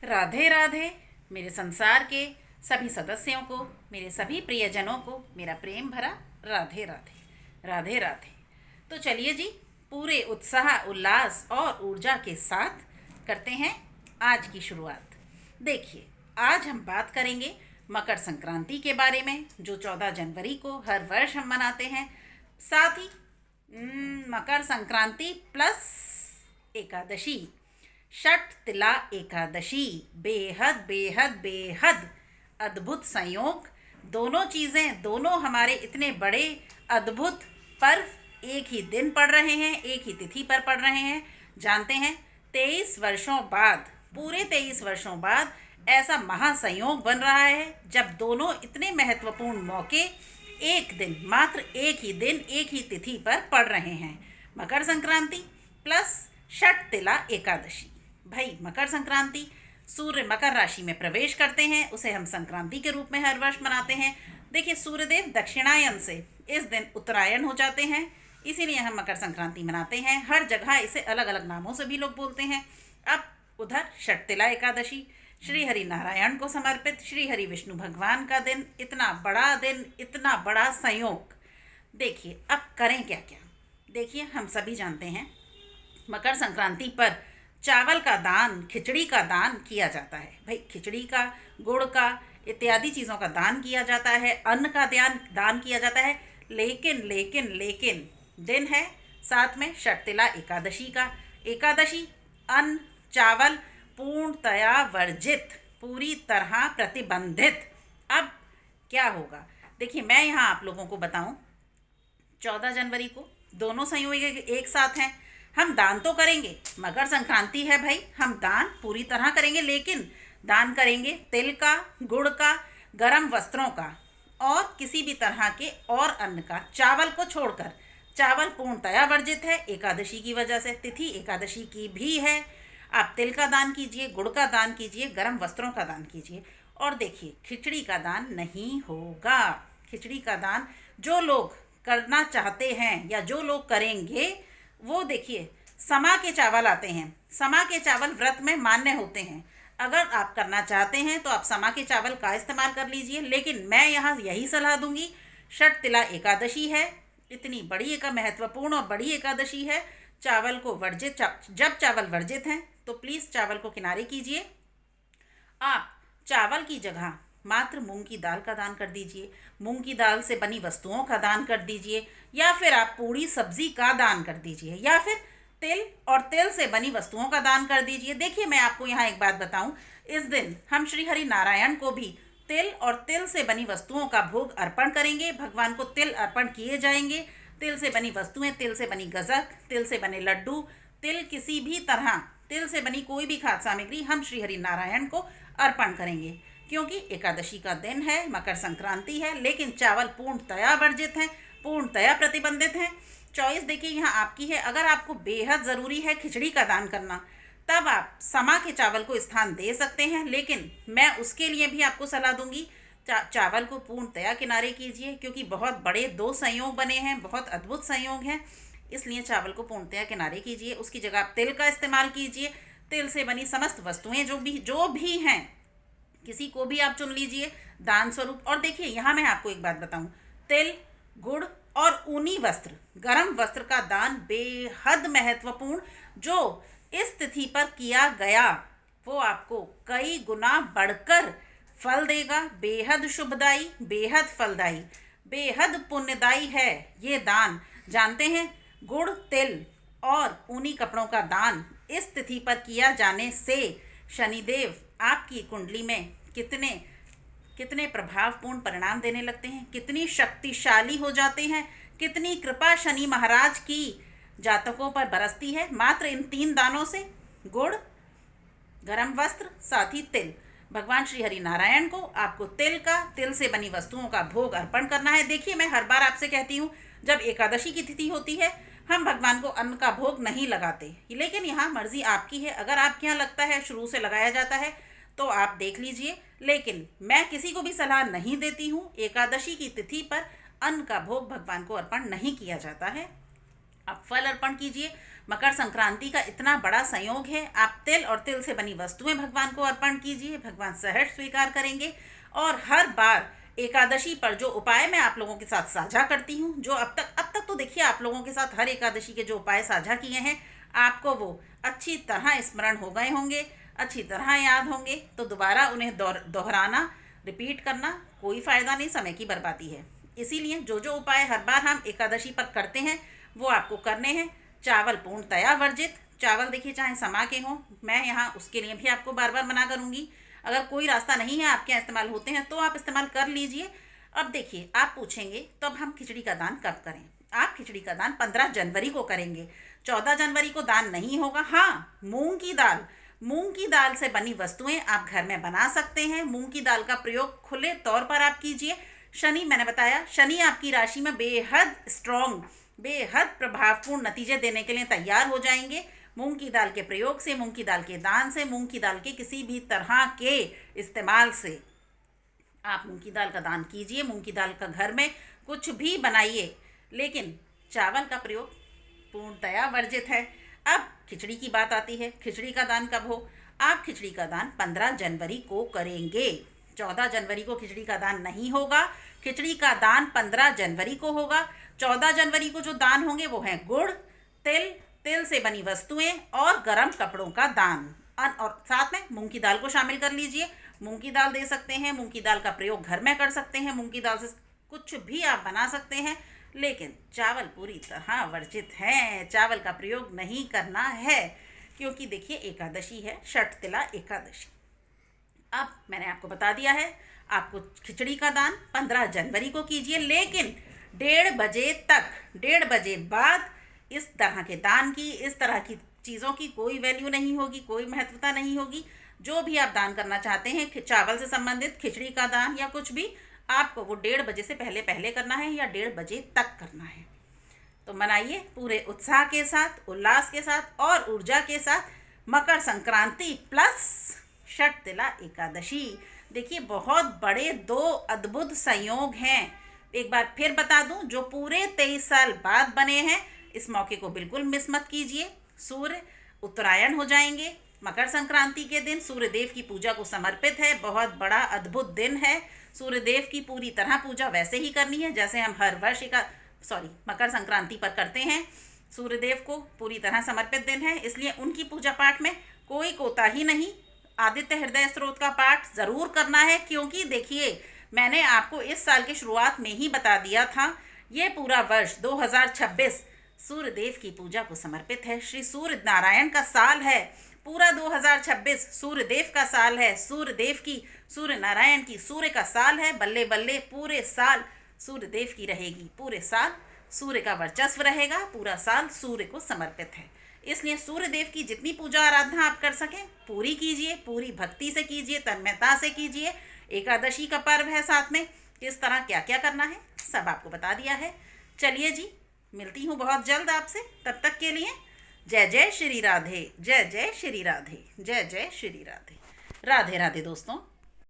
राधे राधे। मेरे संसार के सभी सदस्यों को, मेरे सभी प्रियजनों को मेरा प्रेम भरा राधे राधे। राधे राधे। तो चलिए जी, पूरे उत्साह, उल्लास और ऊर्जा के साथ करते हैं आज की शुरुआत। देखिए, आज हम बात करेंगे मकर संक्रांति के बारे में, जो 14 जनवरी को हर वर्ष हम मनाते हैं। साथ ही मकर संक्रांति प्लस एकादशी, षठ तिला एकादशी, बेहद बेहद बेहद अद्भुत संयोग। दोनों चीज़ें, दोनों हमारे इतने बड़े अद्भुत पर्व एक ही दिन पड़ रहे हैं, एक ही तिथि पर पड़ रहे हैं। जानते हैं, 23 वर्षों बाद, पूरे 23 वर्षों बाद ऐसा महासंयोग बन रहा है जब दोनों इतने महत्वपूर्ण मौके एक दिन, मात्र एक ही दिन, एक ही तिथि पर पड़ रहे हैं। मकर संक्रांति प्लस षठ तिला एकादशी। भाई, मकर संक्रांति, सूर्य मकर राशि में प्रवेश करते हैं, उसे हम संक्रांति के रूप में हर वर्ष मनाते हैं। देखिए, सूर्यदेव दक्षिणायन से इस दिन उत्तरायण हो जाते हैं, इसीलिए हम मकर संक्रांति मनाते हैं। हर जगह इसे अलग अलग नामों से भी लोग बोलते हैं। अब उधर षठ तिला एकादशी, श्री हरि नारायण को समर्पित, श्री हरि विष्णु भगवान का दिन, इतना बड़ा दिन, इतना बड़ा संयोग। देखिए, अब करें क्या क्या। देखिए, हम सभी जानते हैं मकर संक्रांति पर चावल का दान, खिचड़ी का दान किया जाता है। भाई, खिचड़ी का, गुड़ का, इत्यादि चीज़ों का दान किया जाता है, अन्न का दान किया जाता है। लेकिन लेकिन लेकिन दिन है साथ में षठ तिला एकादशी का। एकादशी अन्न चावल पूर्णतया वर्जित, पूरी तरह प्रतिबंधित। अब क्या होगा, देखिए मैं यहाँ आप लोगों को बताऊँ, 14 जनवरी को दोनों संयोग एक साथ हैं। हम दान तो करेंगे, मकर संक्रांति है भाई, हम दान पूरी तरह करेंगे, लेकिन दान करेंगे तिल का, गुड़ का, गरम वस्त्रों का और किसी भी तरह के और अन्न का, चावल को छोड़कर। चावल पूर्णतया वर्जित है एकादशी की वजह से, तिथि एकादशी की भी है। आप तिल का दान कीजिए, गुड़ का दान कीजिए, गरम वस्त्रों का दान कीजिए। और देखिए, खिचड़ी का दान नहीं होगा। खिचड़ी का दान जो लोग करना चाहते हैं या जो लोग करेंगे, वो देखिए समा के चावल आते हैं। समा के चावल व्रत में मान्य होते हैं। अगर आप करना चाहते हैं तो आप समा के चावल का इस्तेमाल कर लीजिए, लेकिन मैं यहाँ यही सलाह दूंगी। षठ तिला एकादशी है, इतनी बड़ी एक महत्वपूर्ण और बड़ी एकादशी है। चावल को वर्जित, जब चावल वर्जित हैं तो प्लीज़ चावल को किनारे कीजिए। आप चावल की जगह मात्र मूंग की दाल का दान कर दीजिए, मूंग की दाल से बनी वस्तुओं का दान कर दीजिए, या फिर आप पूरी सब्जी का दान कर दीजिए, या फिर तिल और तिल से बनी वस्तुओं का दान कर दीजिए। देखिए, मैं आपको यहाँ एक बात बताऊँ, इस दिन हम श्री हरि नारायण को भी तिल और तिल से बनी वस्तुओं का भोग अर्पण करेंगे। भगवान को तिल अर्पण किए जाएंगे। तिल से बनी वस्तुएं, तिल से बनी गजक, तिल से बने लड्डू, तिल किसी भी तरह, तिल से बनी कोई भी खाद्य सामग्री हम श्री हरि नारायण को अर्पण करेंगे, क्योंकि एकादशी का दिन है, मकर संक्रांति है, लेकिन चावल पूर्णतया वर्जित हैं, पूर्णतया प्रतिबंधित हैं। चॉइस देखिए यहाँ आपकी है। अगर आपको बेहद ज़रूरी है खिचड़ी का दान करना, तब आप समा के चावल को स्थान दे सकते हैं, लेकिन मैं उसके लिए भी आपको सलाह दूंगी, चावल को पूर्णतया किनारे कीजिए, क्योंकि बहुत बड़े दो संयोग बने हैं, बहुत अद्भुत संयोग हैं, इसलिए चावल को पूर्णतया किनारे कीजिए। उसकी जगह आप तिल का इस्तेमाल कीजिए। तिल से बनी समस्त वस्तुएं जो भी हैं, किसी को भी आप चुन लीजिए दान स्वरूप। और देखिए, यहाँ मैं आपको एक बात बताऊँ, तिल, गुड़ और ऊनी वस्त्र, गरम वस्त्र का दान बेहद महत्वपूर्ण, जो इस तिथि पर किया गया वो आपको कई गुना बढ़कर फल देगा। बेहद शुभदायी, बेहद फलदायी, बेहद पुण्यदायी है ये दान। जानते हैं, गुड़, तिल और ऊनी कपड़ों का दान इस तिथि पर किया जाने से शनिदेव आपकी कुंडली में कितने कितने प्रभावपूर्ण परिणाम देने लगते हैं, कितनी शक्तिशाली हो जाते हैं, कितनी कृपा शनि महाराज की जातकों पर बरसती है मात्र इन 3 दानों से। गुड़, गरम वस्त्र, साथ ही तिल। भगवान श्री हरि नारायण को आपको तिल से बनी वस्तुओं का भोग अर्पण करना है। देखिए, मैं हर बार आपसे कहती हूँ, जब एकादशी की तिथि होती है हम भगवान को अन्न का भोग नहीं लगाते, लेकिन यहाँ मर्जी आपकी है। अगर आपके यहाँ लगता है शुरू से लगाया जाता है तो आप देख लीजिए, लेकिन मैं किसी को भी सलाह नहीं देती हूँ। एकादशी की तिथि पर अन्न का भोग भगवान को अर्पण नहीं किया जाता है। आप फल अर्पण कीजिए। मकर संक्रांति का इतना बड़ा संयोग है। आप तिल और तिल से बनी वस्तुएं भगवान को अर्पण कीजिए, भगवान सहर्ष स्वीकार करेंगे। और हर बार एकादशी पर जो उपाय मैं आप लोगों के साथ साझा करती हूँ, जो अब तक तो देखिए आप लोगों के साथ हर एकादशी के जो उपाय साझा किए हैं, आपको वो अच्छी तरह स्मरण हो गए होंगे, अच्छी तरह याद होंगे। तो दोबारा उन्हें दोहराना, रिपीट करना कोई फ़ायदा नहीं, समय की बर्बादी है। इसीलिए जो जो उपाय हर बार हम एकादशी पर करते हैं वो आपको करने हैं। चावल पूर्णतया वर्जित, चावल देखिए चाहे समा के हों, मैं यहाँ उसके लिए भी आपको बार बार मना करूँगी। अगर कोई रास्ता नहीं है आपके यहाँ इस्तेमाल होते हैं तो आप इस्तेमाल कर लीजिए। अब देखिए आप पूछेंगे तो अब हम खिचड़ी का दान कब करें? आप खिचड़ी का दान 15 जनवरी को करेंगे, 14 जनवरी को दान नहीं होगा। हाँ, मूंग की दाल से बनी वस्तुएं आप घर में बना सकते हैं। मूंग की दाल का प्रयोग खुले तौर पर आप कीजिए। शनि, मैंने बताया, शनि आपकी राशि में बेहद स्ट्रॉन्ग, बेहद प्रभावपूर्ण नतीजे देने के लिए तैयार हो जाएंगे। मूंग की दाल के प्रयोग से, मूंग की दाल के दान से, मूंग की दाल के किसी भी तरह के इस्तेमाल से आप मूंग की दाल का दान कीजिए। मूंग की दाल का घर में कुछ भी बनाइए, लेकिन चावल का प्रयोग पूर्णतया वर्जित है। अब खिचड़ी की बात आती है, खिचड़ी का दान कब हो? आप खिचड़ी का दान 15 जनवरी को करेंगे। 14 जनवरी को खिचड़ी का दान नहीं होगा। खिचड़ी का दान 15 जनवरी को होगा। 14 जनवरी को जो दान होंगे वो हैं गुड़, तिल से बनी वस्तुएं और गर्म कपड़ों का दान। और साथ में मूंग की दाल को शामिल कर लीजिए। मूंग की दाल दे सकते हैं, मूंग की दाल का प्रयोग घर में कर सकते हैं, मूंग की दाल से कुछ भी आप बना सकते हैं, लेकिन चावल पूरी तरह वर्जित है। चावल का प्रयोग नहीं करना है, क्योंकि देखिए एकादशी है, षटतिला एकादशी। अब मैंने आपको बता दिया है, आपको खिचड़ी का दान 15 जनवरी को कीजिए, लेकिन 1:30 बजे तक, 1:30 बजे बाद इस तरह के दान की, इस तरह की चीज़ों की कोई वैल्यू नहीं होगी, कोई महत्वता नहीं होगी। जो भी आप दान करना चाहते हैं, चावल से संबंधित खिचड़ी का दान या कुछ भी, आपको वो 1:30 बजे से पहले करना है या 1:30 बजे तक करना है। तो मनाइए पूरे उत्साह के साथ, उल्लास के साथ और ऊर्जा के साथ मकर संक्रांति प्लस षटतिला एकादशी। देखिए बहुत बड़े 2 अद्भुत संयोग हैं। एक बार फिर बता दूं, जो पूरे 23 साल बाद बने हैं, इस मौके को बिल्कुल मिस मत कीजिए। सूर्य उत्तरायण हो जाएंगे मकर संक्रांति के दिन। सूर्य देव की पूजा को समर्पित है, बहुत बड़ा अद्भुत दिन है। सूर्य देव की पूरी तरह पूजा वैसे ही करनी है जैसे हम हर वर्ष मकर संक्रांति पर करते हैं। सूर्य देव को पूरी तरह समर्पित दिन है, इसलिए उनकी पूजा पाठ में कोई कोताही नहीं। आदित्य हृदय स्त्रोत का पाठ ज़रूर करना है, क्योंकि देखिए मैंने आपको इस साल की शुरुआत में ही बता दिया था, ये पूरा वर्ष 2026 सूर्य देव की पूजा को समर्पित है। श्री सूर्य नारायण का साल है। पूरा 2026 सूर्य देव का साल है, सूर्य देव की, सूर्य नारायण की, सूर्य का साल है। बल्ले बल्ले पूरे साल सूर्य देव की रहेगी, पूरे साल सूर्य का वर्चस्व रहेगा, पूरा साल सूर्य को समर्पित है। इसलिए सूर्य देव की जितनी पूजा आराधना आप कर सकें पूरी कीजिए, पूरी भक्ति से कीजिए, तन्मयता से कीजिए। एकादशी का पर्व है, साथ में किस तरह क्या क्या करना है सब आपको बता दिया है। चलिए जी, मिलती हूँ बहुत जल्द आपसे। तब तक के लिए जय जय श्री राधे, जय जय श्री राधे, जय जय श्री राधे। राधे राधे दोस्तों।